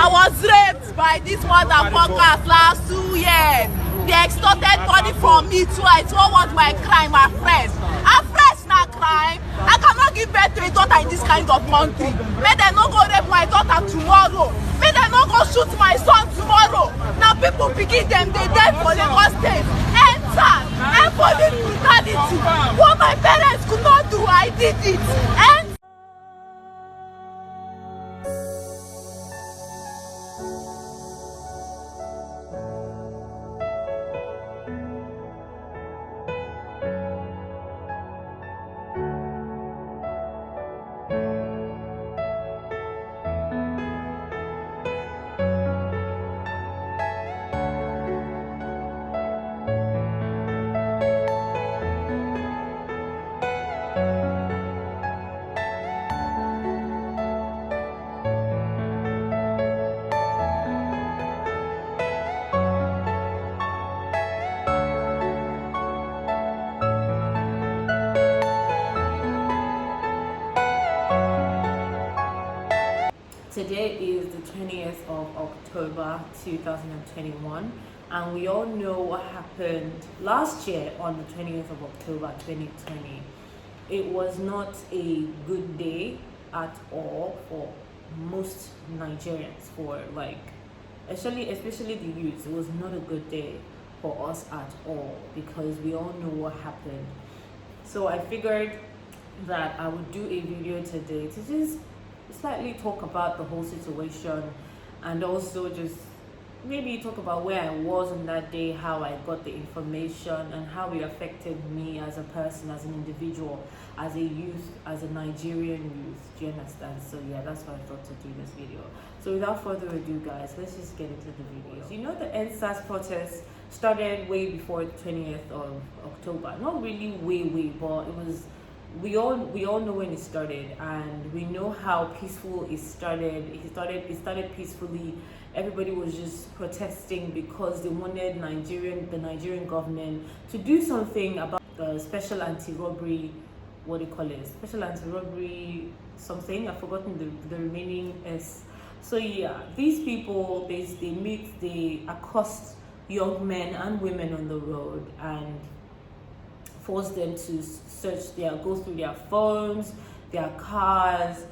I was raped by this motherfuckers last 2 years. They extorted money from me too. I told what my crime, my friends. A friends not crime. I cannot give birth to a daughter in this kind of country. May they not go rape my daughter tomorrow. May they not go shoot my son tomorrow. Now people begin them, they dead for Lagos State. End Sars, and police brutality. What my parents could not do, I did it. End Today is the 20th of October 2021, and we all know what happened last year on the 20th of October 2020. It was not a good day at all for most Nigerians, for especially the youth. It was not a good day for us at all because we all know what happened. So I figured that I would do a video today to just slightly talk about the whole situation, and also just maybe talk about where I was on that day, how I got the information, and how it affected me as a person, as an individual, as a youth, as a Nigerian youth. Do you understand? So yeah, that's why I thought to do this video. So without further ado, guys, let's just get into the video. You know, the End Sars protest started way before the 20th of October. Not really way, but it was. We all know when it started, and we know how peaceful it started. It started peacefully. Everybody was just protesting because they wanted the Nigerian government to do something about the special anti-robbery, what do you call it? Special anti-robbery something. I've forgotten the remaining S. So yeah, these people they accost young men and women on the road and force them to go through their phones, their cars.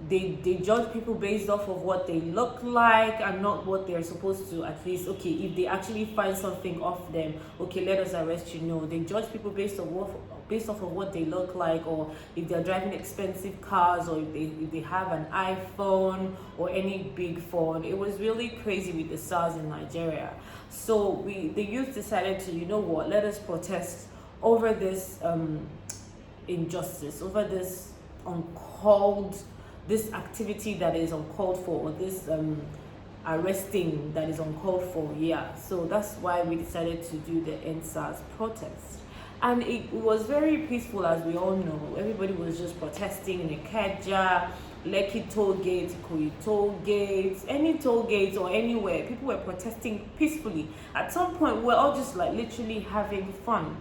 They judge people based off of what they look like and not what they're supposed to. At least, okay, if they actually find something off them, okay, let us arrest you. No, they judge people based off of what they look like, or if they're driving expensive cars, or if they have an iPhone or any big phone. It was really crazy with the SARS in Nigeria. So the youth decided to, you know what, let us protest over this injustice, over this this activity that is uncalled for, or this arresting that is uncalled for. Yeah, so that's why we decided to do the End Sars protest, and it was very peaceful, as we all know. Everybody was just protesting in Ikeja, Lekki toll gate, Ikoyi toll gates, any toll gates or anywhere. People were protesting peacefully. At some point, we're all just like literally having fun.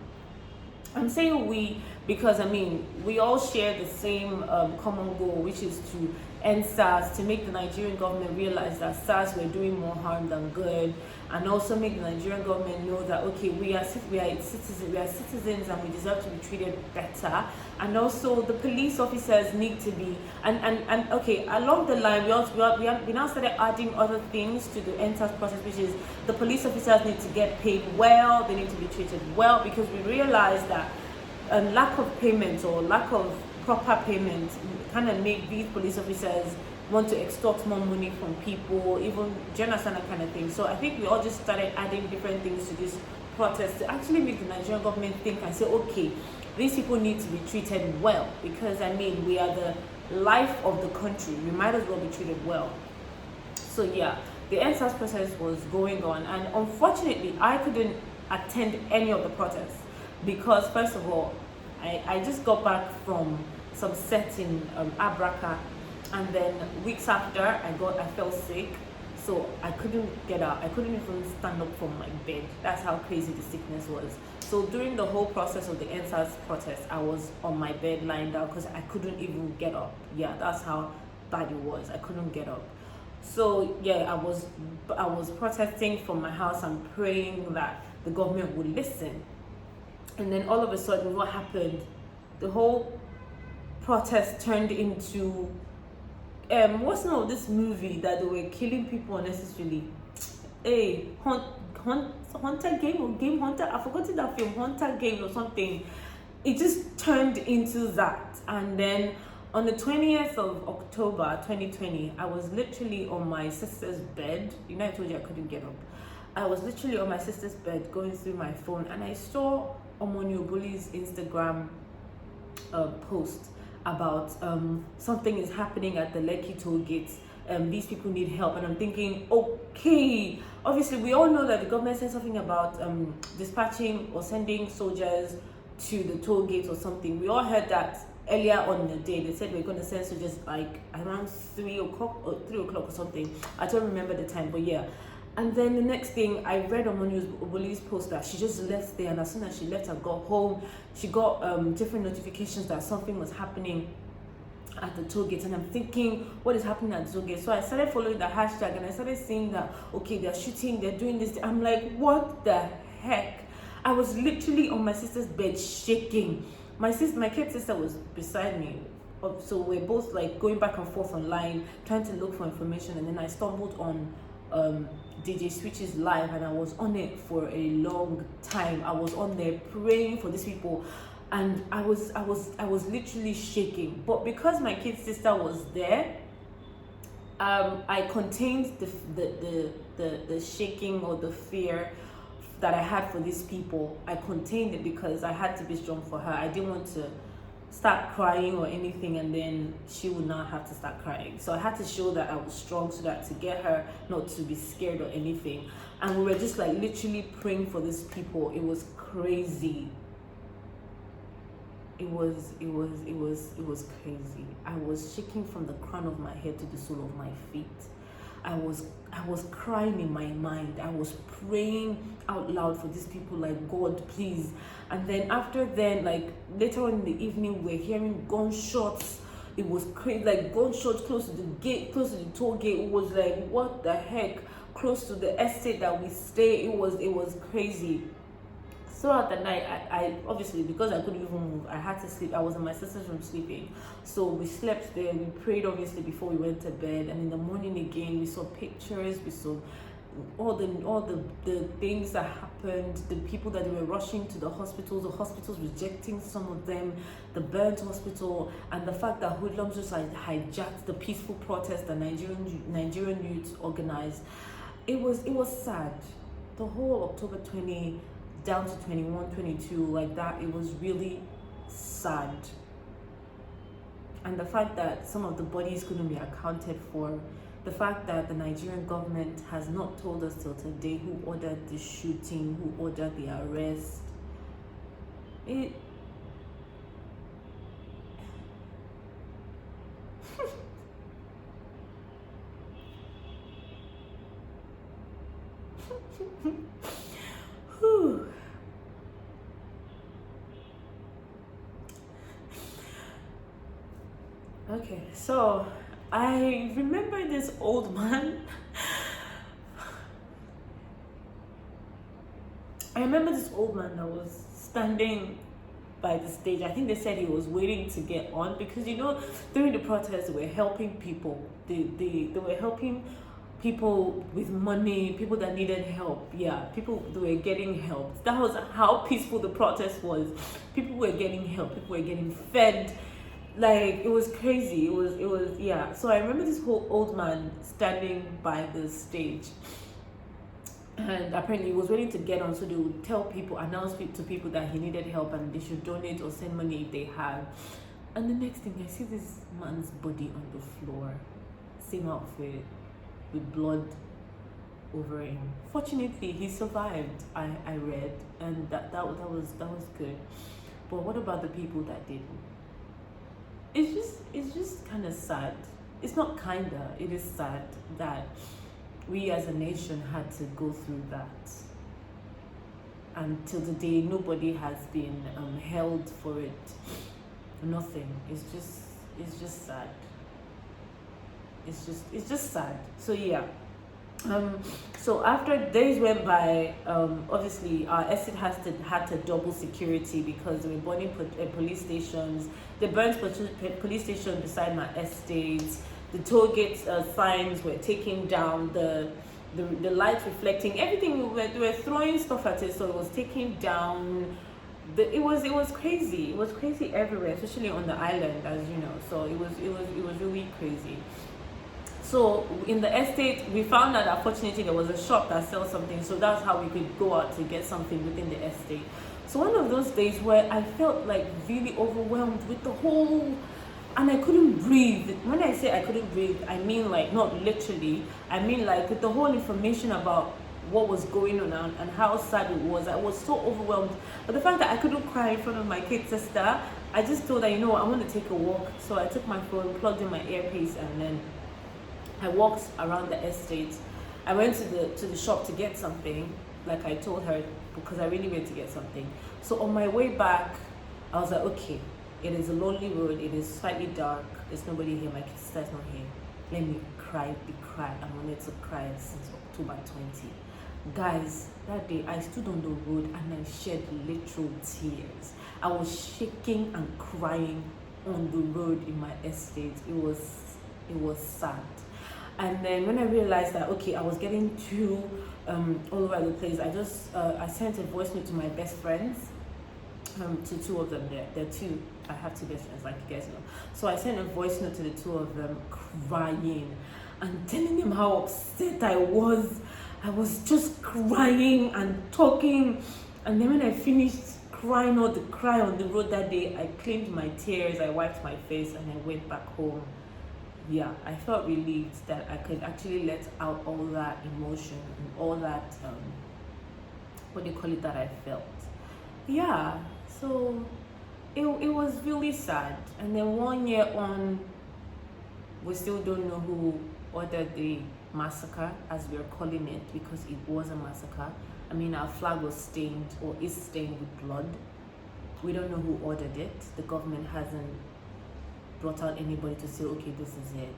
I'm saying we because I mean we all share the same common goal, which is to end SARS, to make the Nigerian government realize that SARS were doing more harm than good, and also make the Nigerian government know that okay, we are citizens and we deserve to be treated better. And also the police officers need to be and okay, along the line we now started adding other things to the End Sars process, which is the police officers need to get paid well, they need to be treated well, because we realize that lack of payment or lack of proper payment kind of make these police officers want to extort more money from people, even genocide, that kind of thing. So I think we all just started adding different things to this protest to actually make the Nigerian government think and say, okay, these people need to be treated well, because I mean we are the life of the country, we might as well be treated well. So yeah, the End Sars process was going on, and unfortunately I couldn't attend any of the protests because, first of all, I just got back from some set in Abraka, and then weeks after I fell sick, so I couldn't get out. I couldn't even stand up from my bed. That's how crazy the sickness was. So during the whole process of the End Sars protest, I was on my bed lying down because I couldn't even get up. Yeah, that's how bad it was. I couldn't get up. So yeah, I was protesting from my house and praying that the government would listen. And then all of a sudden, what happened? The whole protest turned into what's the name of this movie that they were killing people unnecessarily? Hey, Hunter Game or Game Hunter? I forgot that film, Hunter Game or something. It just turned into that. And then on the 20th of October 2020, I was literally on my sister's bed. You know, I told you I couldn't get up. I was literally on my sister's bed going through my phone, and I saw Omonioboli's Instagram post about something is happening at the Lekki toll gates. These people need help, and I'm thinking, okay, obviously we all know that the government said something about dispatching or sending soldiers to the toll gates or something. We all heard that earlier on in the day. They said we're going to send soldiers like around 3 o'clock or something. I don't remember the time, but yeah. And then the next thing, I read on Monio's post that she just left there, and as soon as she left and got home, she got different notifications that something was happening at the toll gate. And I'm thinking, what is happening at the toll gate? So I started following the hashtag, and I started seeing that, okay, they're shooting, they're doing this. I'm like, what the heck? I was literally on my sister's bed shaking. My kid sister was beside me, so we're both like going back and forth online trying to look for information. And then I stumbled on DJ Switch's live, and I was on it for a long time. I was on there praying for these people, and I was literally shaking. But because my kid sister was there, I contained the shaking or the fear that I had for these people. I contained it because I had to be strong for her. I didn't want to start crying or anything, and then she would not have to start crying. So I had to show that I was strong, so that to get her not to be scared or anything. And we were just like literally praying for these people. It was crazy. It was crazy. I was shaking from the crown of my head to the sole of my feet. I was crying in my mind. I was praying out loud for these people, like, God, please. And then after then, like later on in the evening, we're hearing gunshots. It was crazy, like gunshots close to the gate, close to the toll gate. It was like, what the heck? Close to the estate that we stay. It was crazy. Throughout the night, I obviously, because I couldn't even move, I had to sleep. I was in my sister's room sleeping, so we slept there. We prayed obviously before we went to bed, and in the morning again we saw pictures, we saw all the things that happened, the people that were rushing to the hospitals rejecting some of them, the burnt hospital, and the fact that hoodlums just like hijacked the peaceful protest that Nigerian youth organized. It was sad. The whole October 20 down to 21, 22, like that, it was really sad. And the fact that some of the bodies couldn't be accounted for, the fact that the Nigerian government has not told us till today who ordered the shooting, who ordered the arrest. It Whew. Okay, so I remember this old man. I remember this old man that was standing by the stage. I think they said he was waiting to get on because, you know, during the protest, they were helping people. They were helping people with money, people that needed help. Yeah, people that were getting help. That was how peaceful the protest was. People were getting help. People were getting fed. Like, it was crazy. It was yeah. So I remember this whole old man standing by the stage, and apparently he was waiting to get on, so they would tell people, announce to people that he needed help and they should donate or send money if they had. And the next thing, I see this man's body on the floor, same outfit, with blood over him. Fortunately, he survived. I read, and that was good. But what about the people that didn't? It's just kind of sad. It's not kinda. It is sad that we as a nation had to go through that. And till today, nobody has been held for it. Nothing. It's just sad. it's just sad. So yeah. So after days went by, obviously our estate had to double security because they were burning police stations. They burnt police station beside my estate. The toll gate signs were taken down. The lights reflecting everything. They were throwing stuff at it, so it was taken down. It was crazy. It was crazy everywhere, especially on the island, as you know. So it was really crazy. So in the estate, we found that unfortunately there was a shop that sells something, so that's how we could go out to get something within the estate. So one of those days where I felt like really overwhelmed with the whole, and I couldn't breathe. When I say I couldn't breathe, I mean like not literally, I mean like with the whole information about what was going on and how sad it was. I was so overwhelmed. But the fact that I couldn't cry in front of my kid sister, I just thought that, you know what, I want to take a walk. So I took my phone, plugged in my earpiece, and then I walked around the estate. I went to the shop to get something, like I told her, because I really went to get something. So on my way back, I was like, okay, it is a lonely road, it is slightly dark, there's nobody here, my sister's not here. Let me cry. I wanted to cry since October 20. Guys, that day I stood on the road and I shed literal tears. I was shaking and crying on the road in my estate. It was sad. And then when I realized that, okay, I was getting too all over the place, I sent a voice note to my best friends, to two of them. They're two. I have two best friends, like you guys know. So I sent a voice note to the two of them, crying and telling them how upset I was. I was just crying and talking. And then when I finished crying all the cry on the road that day, I cleaned my tears, I wiped my face, and I went back home. Yeah, I felt relieved that I could actually let out all that emotion and all that, what do you call it, that I felt. Yeah, so it was really sad. And then 1 year on, we still don't know who ordered the massacre, as we're calling it, because it was a massacre. I mean, our flag was stained, or is stained with blood. We don't know who ordered it. The government hasn't brought out anybody to say, okay, this is it.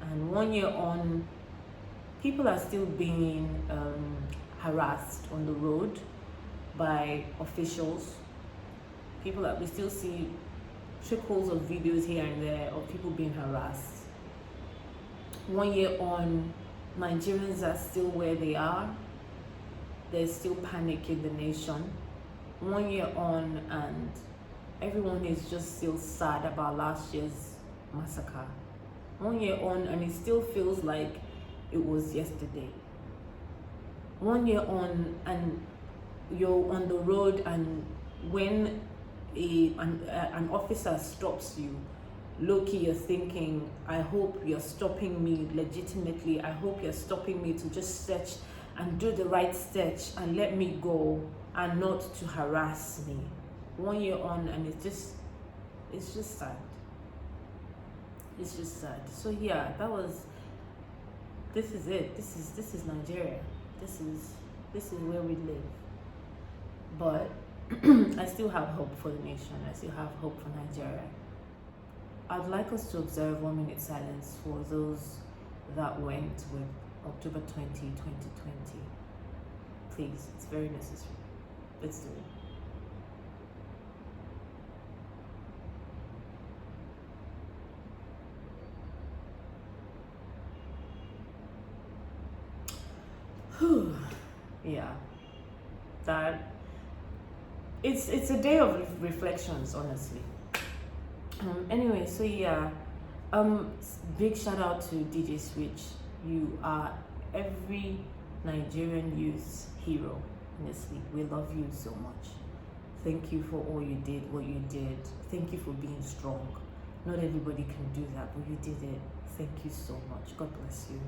And 1 year on, people are still being harassed on the road by officials. We still see trickles of videos here and there of people being harassed. 1 year on, Nigerians are still where they are. There's still panic in the nation. 1 year on, and everyone is just still sad about last year's massacre. 1 year on, and it still feels like it was yesterday. 1 year on, and you're on the road, and when an officer stops you, low-key you're thinking, I hope you're stopping me legitimately. I hope you're stopping me to just search and do the right search and let me go, and not to harass me. 1 year on, and it's just sad. It's just sad. So yeah, this is it. This is Nigeria. This is where we live. But I still have hope for the nation. I still have hope for Nigeria. I'd like us to observe 1 minute silence for those that went with October 20, 2020. Please, it's very necessary. Let's do it. Yeah, that it's a day of reflections, honestly. Anyway, so yeah, big shout out to DJ Switch. You are every Nigerian youth's hero. Honestly, we love you so much. Thank you for all you did, what you did. Thank you for being strong. Not everybody can do that, but you did it. Thank you so much. God bless you.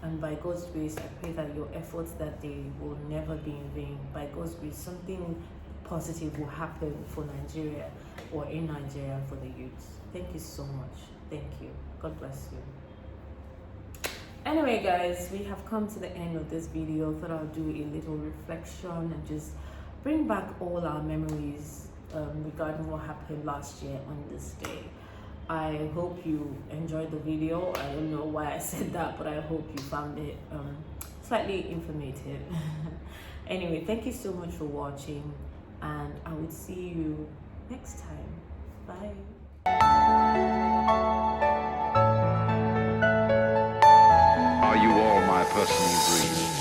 And by God's grace, I pray that your efforts that day will never be in vain. By God's grace, something positive will happen for Nigeria, or in Nigeria, for the youths. Thank you so much. Thank you. God bless you. Anyway, guys, we have come to the end of this video. Thought I'll do a little reflection and just bring back all our memories regarding what happened last year on this day. I hope you enjoyed the video. I don't know why I said that, but I hope you found it slightly informative. Anyway, thank you so much for watching, and I will see you next time. Bye. Are you all my personal dreams?